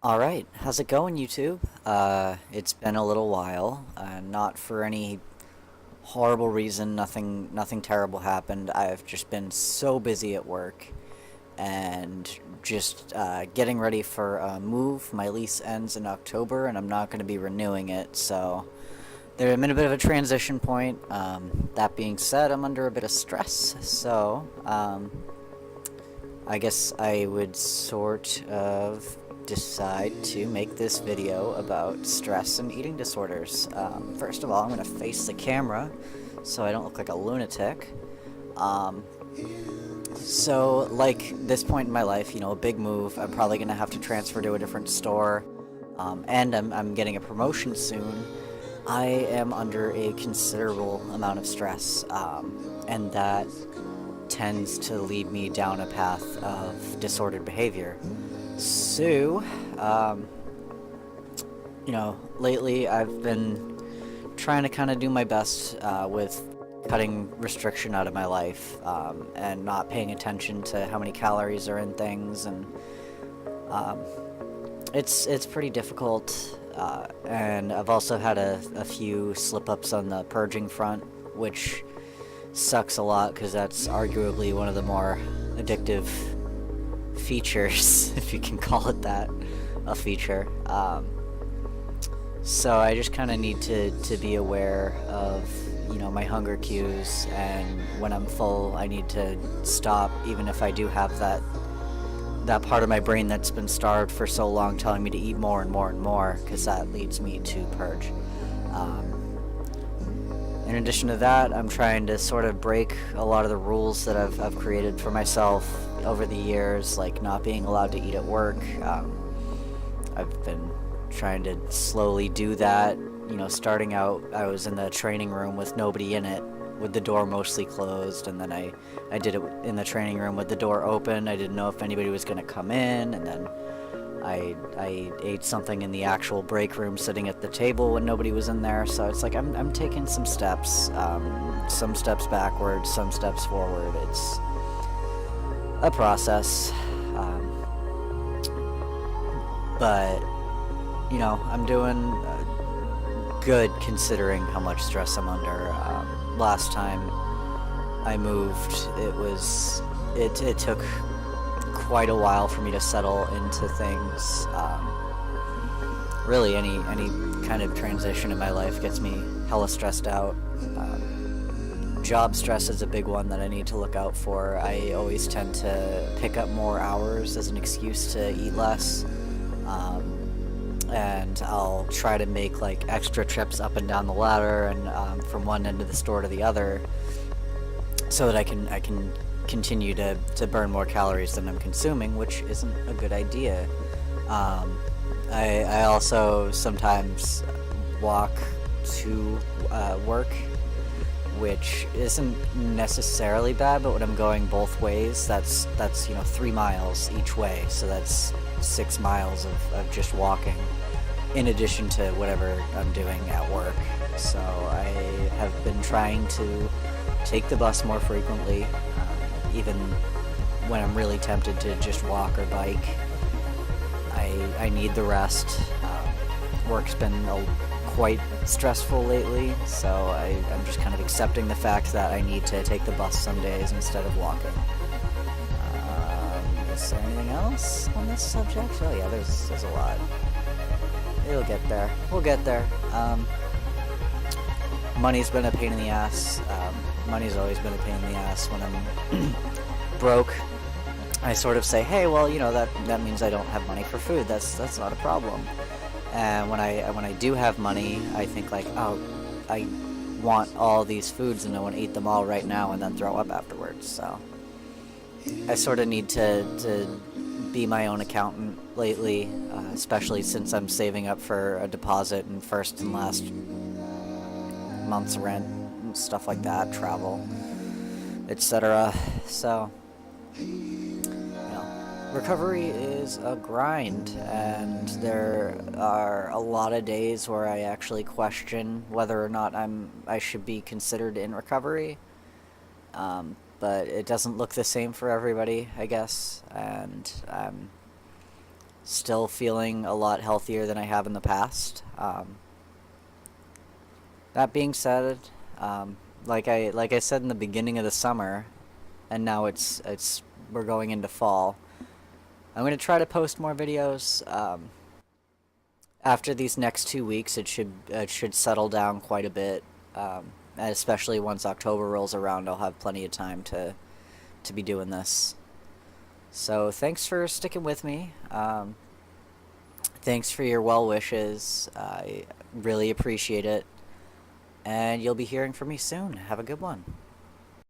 Alright, how's it going, YouTube? It's been a little while, not for any horrible reason, nothing terrible happened. I've just been so busy at work and just getting ready for a move. My lease ends in October and I'm not going to be renewing it, so I'm in a bit of a transition point. That being said, I'm under a bit of stress, so I guess I would sort of decide to make this video about stress and eating disorders. First of all, I'm going to face the camera so I don't look like a lunatic. Um, so, like this point in my life, a big move, I'm probably going to have to transfer to a different store, and I'm getting a promotion soon. I am under a considerable amount of stress, and that tends to lead me down a path of disordered behavior. So, lately I've been trying to kind of do my best with cutting restriction out of my life, and not paying attention to how many calories are in things, and um, it's pretty difficult. And I've also had a few slip-ups on the purging front, which sucks a lot because that's arguably one of the more addictive features, if you can call it that, a feature. So I just kind of need to be aware of, my hunger cues, and when I'm full, I need to stop, even if I do have that part of my brain that's been starved for so long telling me to eat more and more and more, because that leads me to purge. In addition to that, I'm trying to sort of break a lot of the rules that I've created for myself over the years, like not being allowed to eat at work. I've been trying to slowly do that. Starting out, I was in the training room with nobody in it, with the door mostly closed, and then I did it in the training room with the door open. I didn't know if anybody was going to come in, and then I ate something in the actual break room sitting at the table when nobody was in there. So it's like I'm taking some steps backwards, some steps forward. It's a process, but I'm doing good considering how much stress I'm under. Last time I moved, it took quite a while for me to settle into things. Really, any kind of transition in my life gets me hella stressed out. Job stress is a big one that I need to look out for. I always tend to pick up more hours as an excuse to eat less, and I'll try to make like extra trips up and down the ladder and from one end of the store to the other, so that I can continue to burn more calories than I'm consuming, which isn't a good idea. I also sometimes walk to work, which isn't necessarily bad, but when I'm going both ways, that's 3 miles each way, so that's 6 miles of just walking, in addition to whatever I'm doing at work. So I have been trying to take the bus more frequently, even when I'm really tempted to just walk or bike. I need the rest. Work's been quite stressful lately, so I'm just kind of accepting the fact that I need to take the bus some days instead of walking. Is there anything else on this subject? Oh yeah, there's a lot. It'll get there. We'll get there. Money's been a pain in the ass. Money's always been a pain in the ass. When I'm broke, I sort of say, hey, well, that means I don't have money for food. That's not a problem. And when I do have money, I think like, oh, I want all these foods and I want to eat them all right now and then throw up afterwards. So I sort of need to be my own accountant lately, especially since I'm saving up for a deposit and first and last month's rent and stuff like that, travel, etc. So, recovery is a grind, and there are a lot of days where I actually question whether or not I should be considered in recovery. But it doesn't look the same for everybody, I guess, and Still feeling a lot healthier than I have in the past. That being said, like I said in the beginning of the summer, and now it's we're going into fall. I'm gonna try to post more videos. After these next 2 weeks, it should settle down quite a bit. And especially once October rolls around, I'll have plenty of time to be doing this. So thanks for sticking with me. Thanks for your well wishes. I really appreciate it. And you'll be hearing from me soon. Have a good one.